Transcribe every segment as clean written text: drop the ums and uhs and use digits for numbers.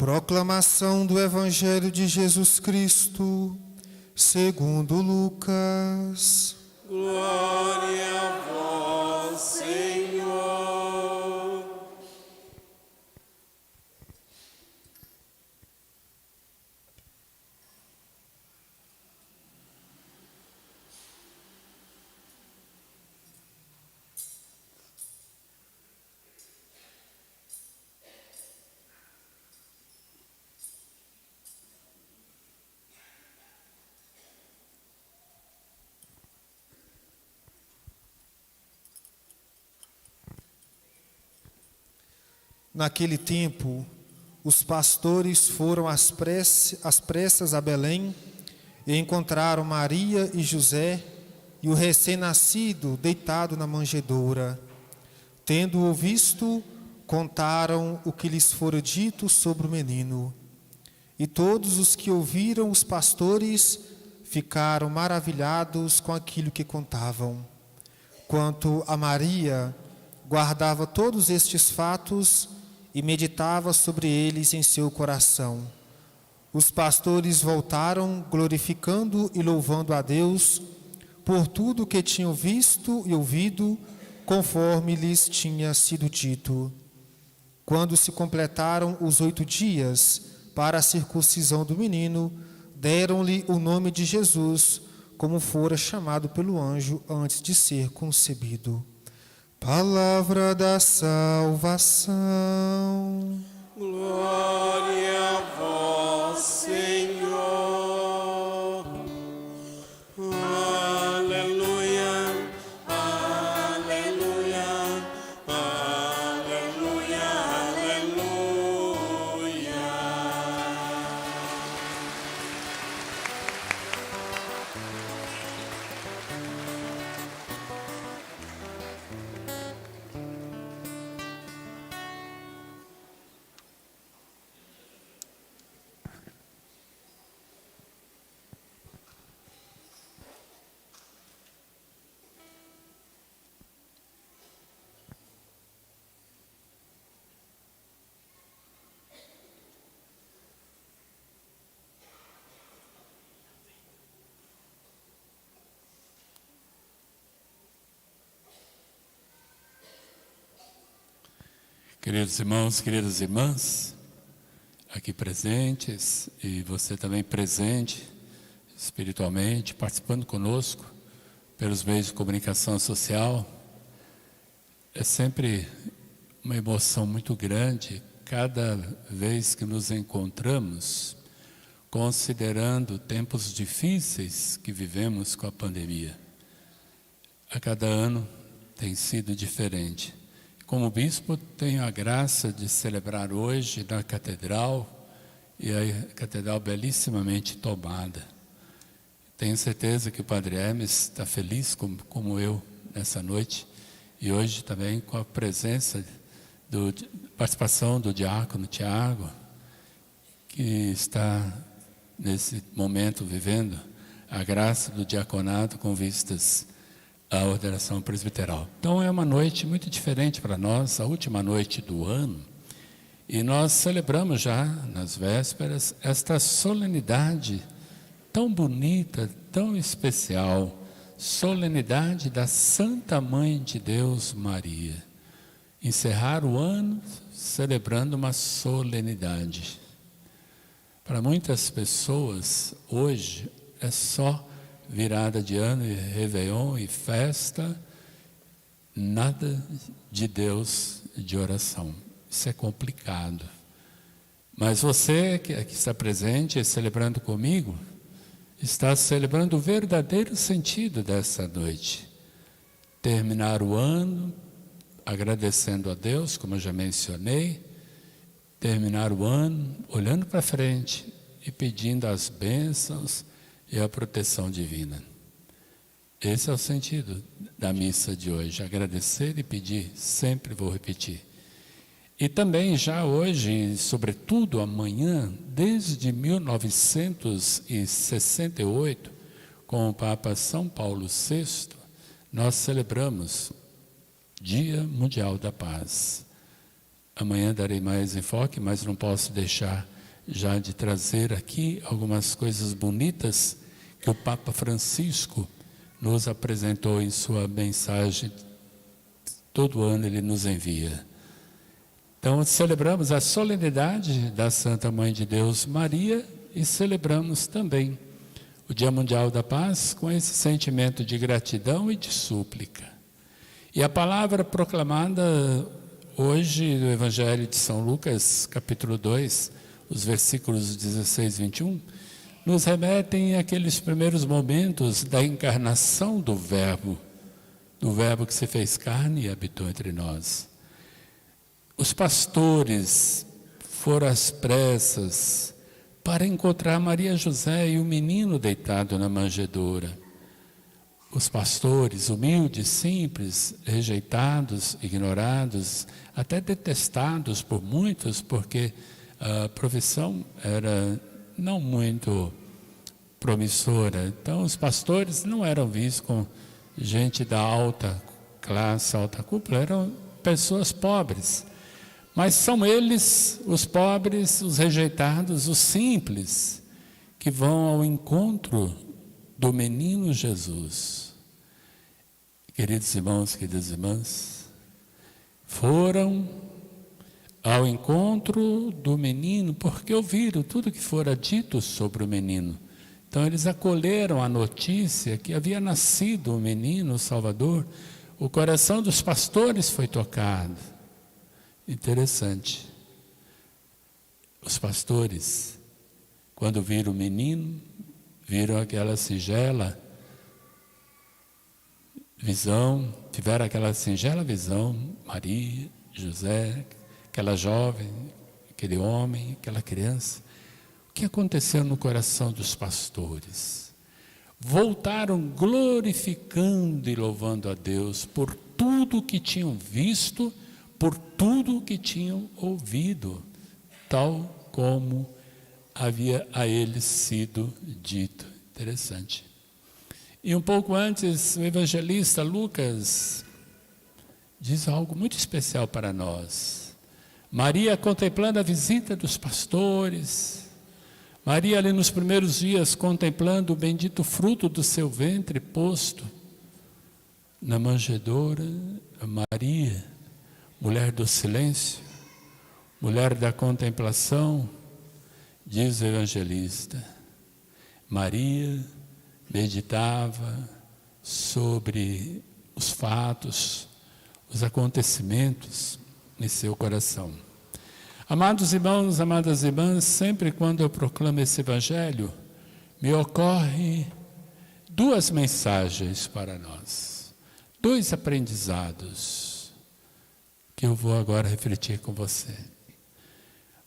Proclamação do Evangelho de Jesus Cristo, segundo Lucas. Glória a vós, Senhor. Naquele tempo, os pastores foram às pressas a Belém e encontraram Maria e José e o recém-nascido deitado na manjedoura. Tendo-o visto, contaram o que lhes fora dito sobre o menino. E todos os que ouviram os pastores ficaram maravilhados com aquilo que contavam. Quanto a Maria, guardava todos estes fatos e meditava sobre eles em seu coração. Os pastores voltaram, glorificando e louvando a Deus por tudo o que tinham visto e ouvido, conforme lhes tinha sido dito. Quando se completaram os 8 dias para a circuncisão do menino, deram-lhe o nome de Jesus, como fora chamado pelo anjo antes de ser concebido. Palavra da salvação. Glória a vós, Senhor. Aleluia, aleluia, aleluia, aleluia. Queridos irmãos, queridas irmãs, aqui presentes e você também presente espiritualmente, participando conosco pelos meios de comunicação social, é sempre uma emoção muito grande cada vez que nos encontramos, considerando tempos difíceis que vivemos com a pandemia. A cada ano tem sido diferente. Como bispo, tenho a graça de celebrar hoje na catedral, e a catedral belíssimamente tomada. Tenho certeza que o Padre Hermes está feliz, como eu, nessa noite, e hoje também com a presença, participação do diácono Tiago, que está nesse momento vivendo a graça do diaconato com vistas a ordenação presbiteral. Então é uma noite muito diferente para nós, a última noite do ano, e nós celebramos já nas vésperas esta solenidade tão bonita, tão especial, solenidade da Santa Mãe de Deus Maria. Encerrar o ano celebrando uma solenidade. Para muitas pessoas, hoje é só virada de ano e réveillon e festa, nada de Deus, de oração. Isso é complicado. Mas você que aqui está presente, celebrando comigo, está celebrando o verdadeiro sentido dessa noite. Terminar o ano agradecendo a Deus, como eu já mencionei, terminar o ano olhando para frente e pedindo as bênçãos e a proteção divina. Esse é o sentido da missa de hoje, agradecer e pedir, sempre vou repetir. E também já hoje, sobretudo amanhã, desde 1968, com o Papa São Paulo VI, nós celebramos Dia Mundial da Paz. Amanhã darei mais enfoque, mas não posso deixar já de trazer aqui algumas coisas bonitas que o Papa Francisco nos apresentou em sua mensagem. Todo ano ele nos envia. Então celebramos a solenidade da Santa Mãe de Deus Maria e celebramos também o Dia Mundial da Paz com esse sentimento de gratidão e de súplica. E a palavra proclamada hoje do Evangelho de São Lucas, capítulo 2, os versículos 16 e 21, nos remetem àqueles primeiros momentos da encarnação do Verbo que se fez carne e habitou entre nós. Os pastores foram às pressas para encontrar Maria José e o menino deitado na manjedoura. Os pastores, humildes, simples, rejeitados, ignorados, até detestados por muitos, porque a profissão era não muito promissora. Então, os pastores não eram vistos como gente da alta classe, alta cúpula, eram pessoas pobres. Mas são eles, os pobres, os rejeitados, os simples, que vão ao encontro do menino Jesus. Queridos irmãos, queridas irmãs, foram ao encontro do menino porque ouviram tudo que fora dito sobre o menino. Então eles acolheram a notícia que havia nascido o menino, o Salvador. O coração dos pastores foi tocado. Interessante. Os pastores, quando viram o menino, viram aquela singela visão, tiveram aquela singela visão, Maria, José, aquela jovem, aquele homem, aquela criança. O que aconteceu no coração dos pastores? Voltaram glorificando e louvando a Deus por tudo que tinham visto, por tudo que tinham ouvido, tal como havia a eles sido dito. Interessante. E um pouco antes, o evangelista Lucas diz algo muito especial para nós. Maria contemplando a visita dos pastores, Maria ali nos primeiros dias contemplando o bendito fruto do seu ventre posto na manjedoura. Maria, mulher do silêncio, mulher da contemplação, diz o evangelista. Maria meditava sobre os fatos, os acontecimentos em seu coração. Amados irmãos, amadas irmãs, sempre quando eu proclamo esse evangelho, me ocorre duas mensagens para nós, dois aprendizados que eu vou agora refletir com você.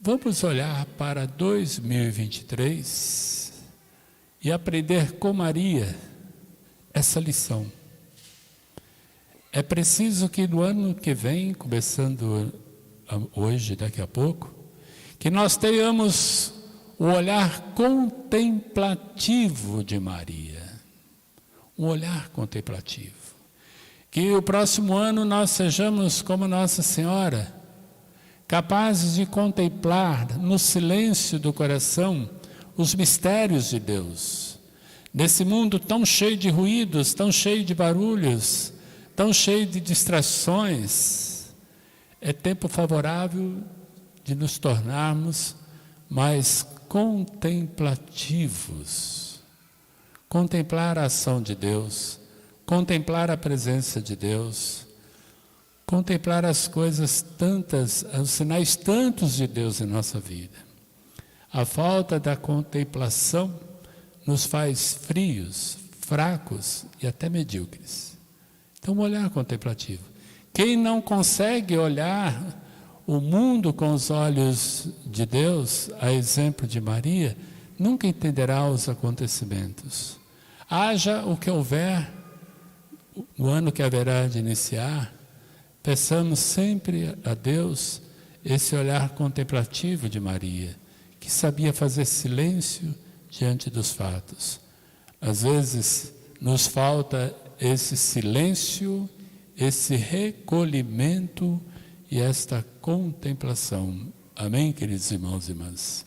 Vamos olhar para 2023 e aprender com Maria essa lição. É preciso que no ano que vem, começando hoje, daqui a pouco, que nós tenhamos o olhar contemplativo de Maria. Um olhar contemplativo. Que o próximo ano nós sejamos como Nossa Senhora, capazes de contemplar no silêncio do coração os mistérios de Deus. Nesse mundo tão cheio de ruídos, tão cheio de barulhos, tão cheio de distrações, é tempo favorável de nos tornarmos mais contemplativos. Contemplar a ação de Deus, contemplar a presença de Deus, contemplar as coisas tantas, os sinais tantos de Deus em nossa vida. A falta da contemplação nos faz frios, fracos e até medíocres. Então, um olhar contemplativo. Quem não consegue olhar o mundo com os olhos de Deus, a exemplo de Maria, nunca entenderá os acontecimentos. Haja o que houver, no ano que haverá de iniciar, peçamos sempre a Deus esse olhar contemplativo de Maria, que sabia fazer silêncio diante dos fatos. Às vezes nos falta esse silêncio, esse recolhimento e esta contemplação. Amém, queridos irmãos e irmãs?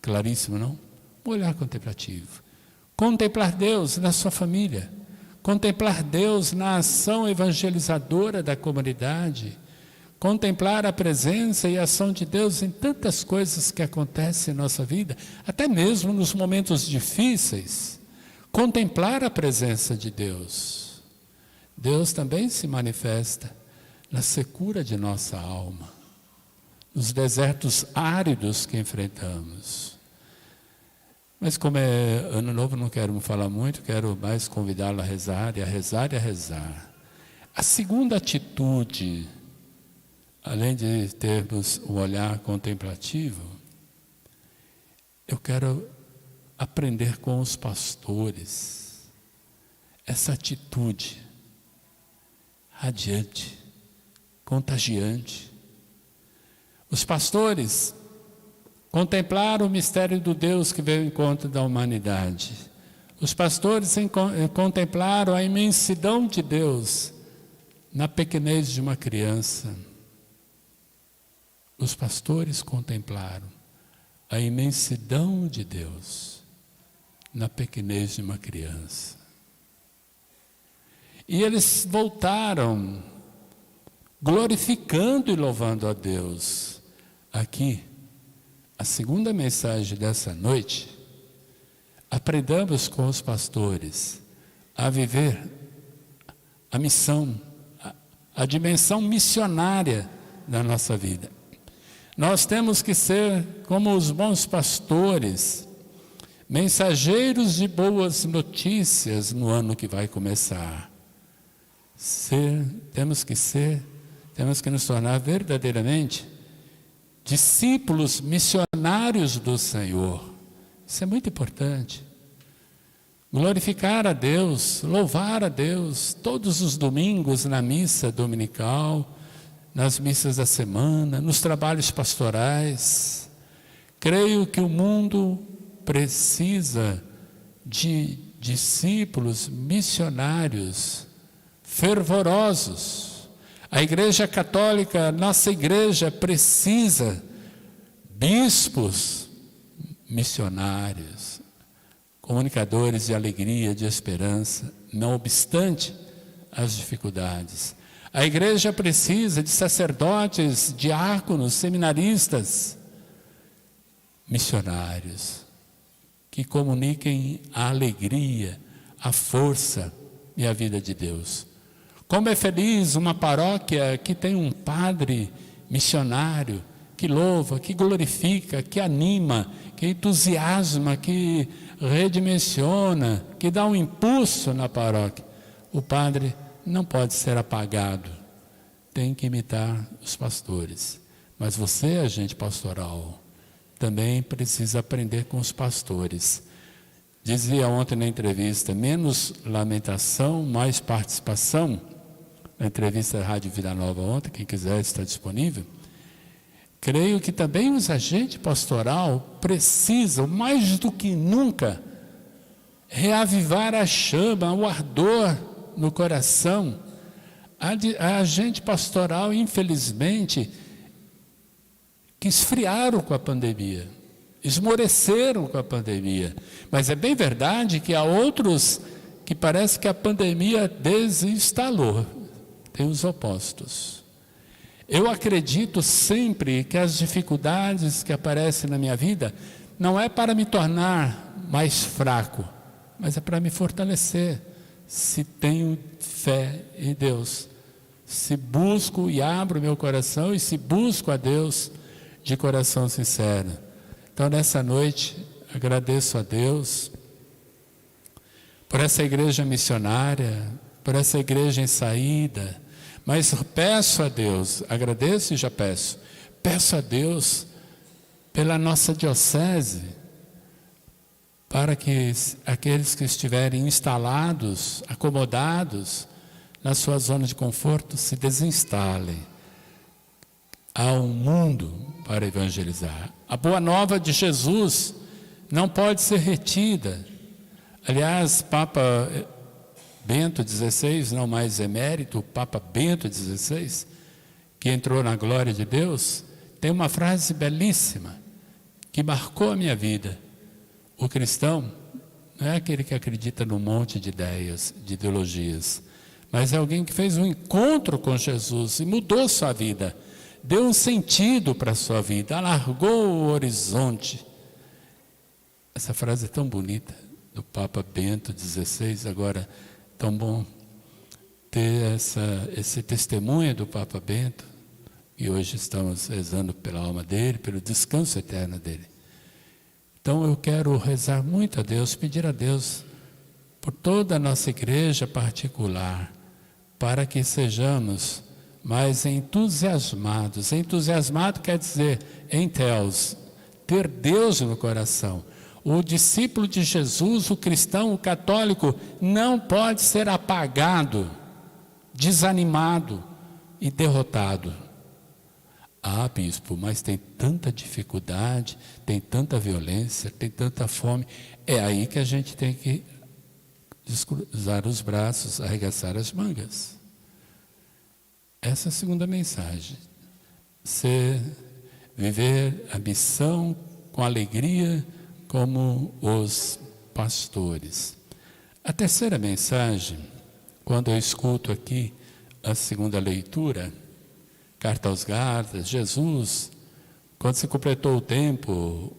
Claríssimo, não? Um olhar contemplativo. Contemplar Deus na sua família. Contemplar Deus na ação evangelizadora da comunidade. Contemplar a presença e a ação de Deus em tantas coisas que acontecem em nossa vida, até mesmo nos momentos difíceis. Contemplar a presença de Deus. Deus também se manifesta na secura de nossa alma, nos desertos áridos que enfrentamos. Mas como é ano novo, não quero falar muito, quero mais convidá-lo a rezar e a rezar e a rezar. A segunda atitude, além de termos um olhar contemplativo, eu quero aprender com os pastores essa atitude radiante, contagiante. Os pastores contemplaram o mistério do Deus que veio ao encontro da humanidade. Os pastores contemplaram a imensidão de Deus na pequenez de uma criança. Os pastores contemplaram a imensidão de Deus na pequenez de uma criança. E eles voltaram glorificando e louvando a Deus. Aqui, a segunda mensagem dessa noite, aprendamos com os pastores a viver a missão, a dimensão missionária da nossa vida. Nós temos que ser como os bons pastores, mensageiros de boas notícias no ano que vai começar. Temos que nos tornar verdadeiramente discípulos missionários do Senhor. Isso é muito importante. Glorificar a Deus, louvar a Deus, todos os domingos na missa dominical, nas missas da semana, nos trabalhos pastorais. Creio que o mundo precisa de discípulos missionários fervorosos. A Igreja Católica, nossa igreja, precisa bispos missionários, comunicadores de alegria, de esperança, não obstante as dificuldades. A igreja precisa de sacerdotes, diáconos, seminaristas, missionários, que comuniquem a alegria, a força e a vida de Deus. Como é feliz uma paróquia que tem um padre missionário, que louva, que glorifica, que anima, que entusiasma, que redimensiona, que dá um impulso na paróquia. O padre não pode ser apagado, tem que imitar os pastores. Mas você, agente pastoral, também precisa aprender com os pastores. Dizia ontem na entrevista, menos lamentação, mais participação. Na entrevista da Rádio Vida Nova ontem, quem quiser está disponível. Creio que também os agentes pastoral precisam, mais do que nunca, reavivar a chama, o ardor no coração. A agente pastoral, infelizmente, que esfriaram com a pandemia, esmoreceram com a pandemia. Mas é bem verdade que há outros que parece que a pandemia desinstalou. Tem os opostos. Eu acredito sempre que as dificuldades que aparecem na minha vida não é para me tornar mais fraco, mas é para me fortalecer. Se tenho fé em Deus, se busco e abro meu coração e se busco a Deus de coração sincero. Então, nessa noite, agradeço a Deus por essa igreja missionária, por essa igreja em saída, mas peço a Deus, agradeço e já peço a Deus pela nossa diocese, para que aqueles que estiverem instalados, acomodados na sua zona de conforto, se desinstalem. Há um mundo para evangelizar. A boa nova de Jesus não pode ser retida. Aliás, Papa Bento XVI, não mais emérito, o Papa Bento XVI, que entrou na glória de Deus, tem uma frase belíssima, que marcou a minha vida. O cristão não é aquele que acredita num monte de ideias, de ideologias, mas é alguém que fez um encontro com Jesus e mudou sua vida, deu um sentido para a sua vida, alargou o horizonte. Essa frase é tão bonita, do Papa Bento XVI, agora tão bom ter esse testemunho do Papa Bento, e hoje estamos rezando pela alma dele, pelo descanso eterno dele. Então eu quero rezar muito a Deus, pedir a Deus por toda a nossa igreja particular, para que sejamos mais entusiasmados. Entusiasmado quer dizer enteos, ter Deus no coração. O discípulo de Jesus, o cristão, o católico, não pode ser apagado, desanimado e derrotado. Ah, bispo, mas tem tanta dificuldade, tem tanta violência, tem tanta fome. É aí que a gente tem que cruzar os braços, arregaçar as mangas. Essa é a segunda mensagem. Viver a missão com alegria, como os pastores. A terceira mensagem, quando eu escuto aqui a segunda leitura, Carta aos Gálatas, Jesus, quando se completou o tempo,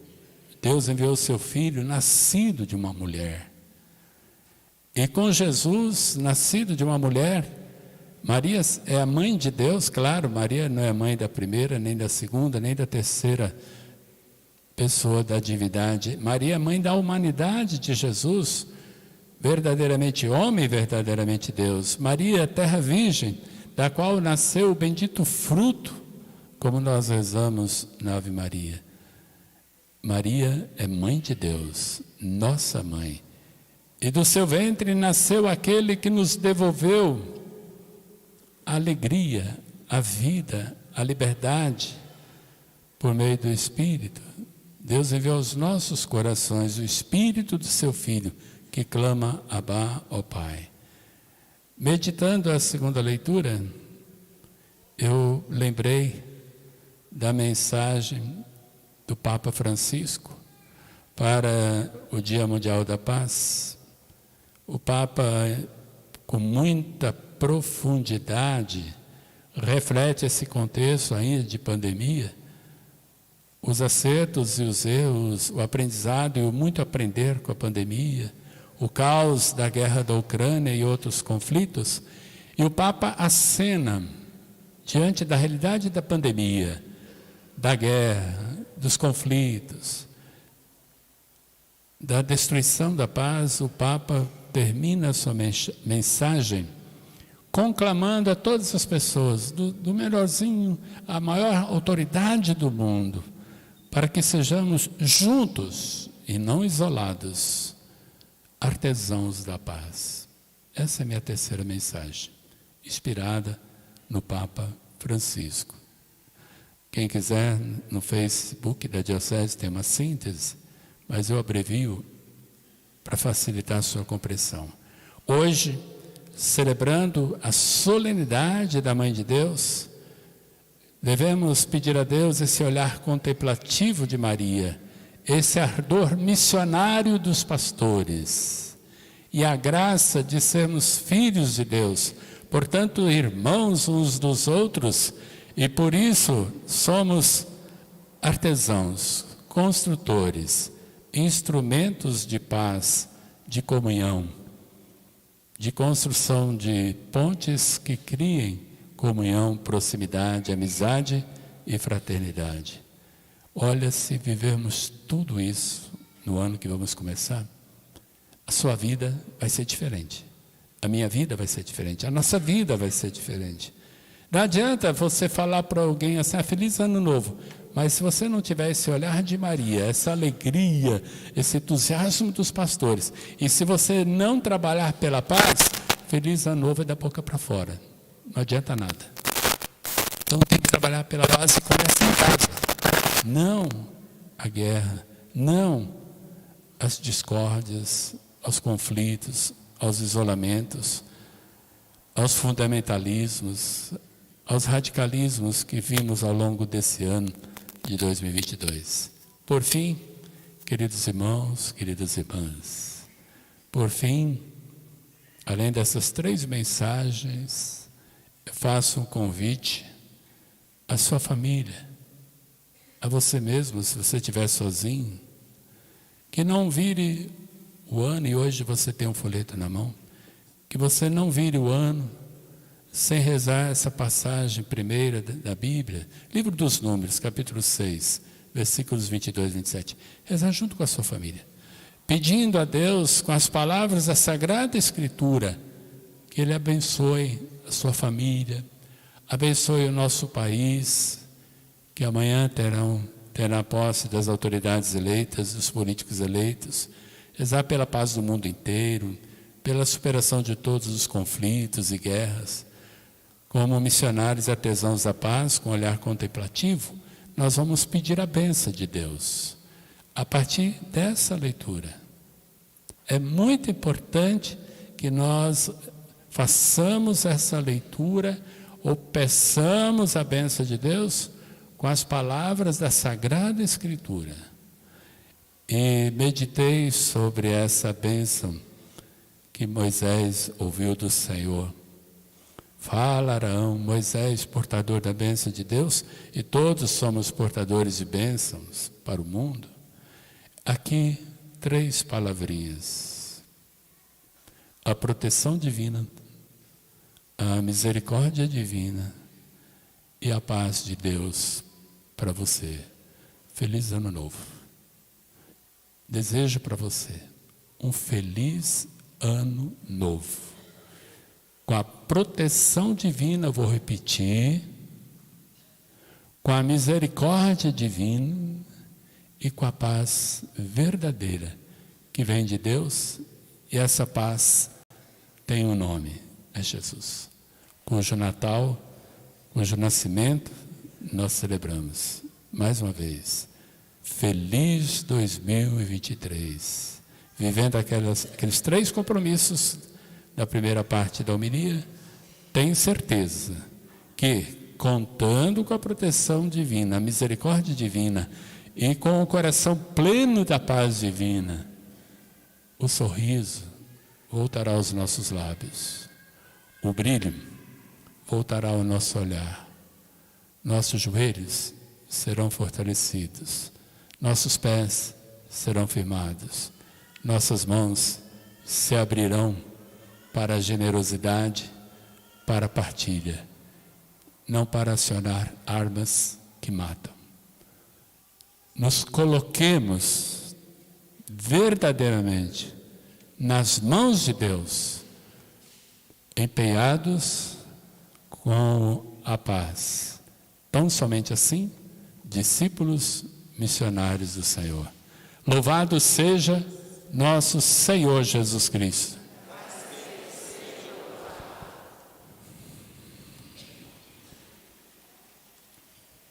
Deus enviou o seu Filho, nascido de uma mulher. E com Jesus, nascido de uma mulher, Maria é a mãe de Deus, claro, Maria não é mãe da primeira, nem da segunda, nem da terceira pessoa da divindade. Maria é mãe da humanidade de Jesus, verdadeiramente homem, verdadeiramente Deus. Maria, terra virgem, da qual nasceu o bendito fruto, como nós rezamos na Ave Maria. Maria é mãe de Deus, nossa mãe. E do seu ventre nasceu aquele que nos devolveu a alegria, a vida, a liberdade, por meio do Espírito. Deus enviou aos nossos corações o Espírito do seu Filho, que clama Abá, ó Pai. Meditando a segunda leitura, eu lembrei da mensagem do Papa Francisco para o Dia Mundial da Paz. O Papa, com muita profundidade, reflete esse contexto ainda de pandemia, os acertos e os erros, o aprendizado e o muito aprender com a pandemia, o caos da guerra da Ucrânia e outros conflitos. E o Papa acena diante da realidade da pandemia, da guerra, dos conflitos, da destruição da paz. O Papa termina a sua mensagem conclamando a todas as pessoas, do melhorzinho à maior autoridade do mundo, para que sejamos juntos e não isolados, artesãos da paz. Essa é a minha terceira mensagem, inspirada no Papa Francisco. Quem quiser, no Facebook da Diocese tem uma síntese, mas eu abrevio para facilitar a sua compreensão. Hoje, celebrando a solenidade da Mãe de Deus, devemos pedir a Deus esse olhar contemplativo de Maria, esse ardor missionário dos pastores e a graça de sermos filhos de Deus, portanto, irmãos uns dos outros, e por isso somos artesãos, construtores, instrumentos de paz, de comunhão, de construção de pontes que criem comunhão, proximidade, amizade e fraternidade. Olha, se vivermos tudo isso no ano que vamos começar, a sua vida vai ser diferente. A minha vida vai ser diferente. A nossa vida vai ser diferente. Não adianta você falar para alguém assim, feliz ano novo, mas se você não tiver esse olhar de Maria, essa alegria, esse entusiasmo dos pastores, e se você não trabalhar pela paz, feliz ano novo é da boca para fora. Não adianta nada. Então tem que trabalhar pela paz e começa em casa. Não a guerra, não as discórdias, aos conflitos, aos isolamentos, aos fundamentalismos, aos radicalismos que vimos ao longo desse ano de 2022. Por fim, queridos irmãos, queridas irmãs, por fim, além dessas 3 mensagens, eu faço um convite à sua família, a você mesmo, se você estiver sozinho, que não vire o ano, e hoje você tem um folheto na mão, que você não vire o ano sem rezar essa passagem primeira da Bíblia, livro dos Números, capítulo 6, versículos 22 e 27. Rezar junto com a sua família, pedindo a Deus, com as palavras da Sagrada Escritura, que Ele abençoe a sua família, abençoe o nosso país, que amanhã terá posse das autoridades eleitas, dos políticos eleitos, rezar pela paz do mundo inteiro, pela superação de todos os conflitos e guerras. Como missionários e artesãos da paz, com olhar contemplativo, nós vamos pedir a bênção de Deus. A partir dessa leitura, é muito importante que nós façamos essa leitura ou peçamos a bênção de Deus com as palavras da Sagrada Escritura. E meditei sobre essa bênção que Moisés ouviu do Senhor. Fala, Arão, Moisés, portador da bênção de Deus, e todos somos portadores de bênçãos para o mundo. Aqui, 3 palavrinhas: a proteção divina, a misericórdia divina e a paz de Deus para você. Feliz Ano Novo. Desejo para você um feliz Ano Novo. Com a proteção divina, vou repetir, com a misericórdia divina e com a paz verdadeira que vem de Deus, e essa paz tem um nome, é Jesus. Cujo Natal, cujo nascimento nós celebramos. Mais uma vez, feliz 2023, vivendo aqueles 3 compromissos da primeira parte da homilia. Tenho certeza que, contando com a proteção divina, a misericórdia divina e com o coração pleno da paz divina, o sorriso voltará aos nossos lábios, o brilho voltará ao nosso olhar, nossos joelhos serão fortalecidos, nossos pés serão firmados, nossas mãos se abrirão para a generosidade, para a partilha, não para acionar armas que matam. Nos coloquemos verdadeiramente nas mãos de Deus, empenhados com a paz. Tão somente assim, discípulos missionários do Senhor. Louvado seja nosso Senhor Jesus Cristo.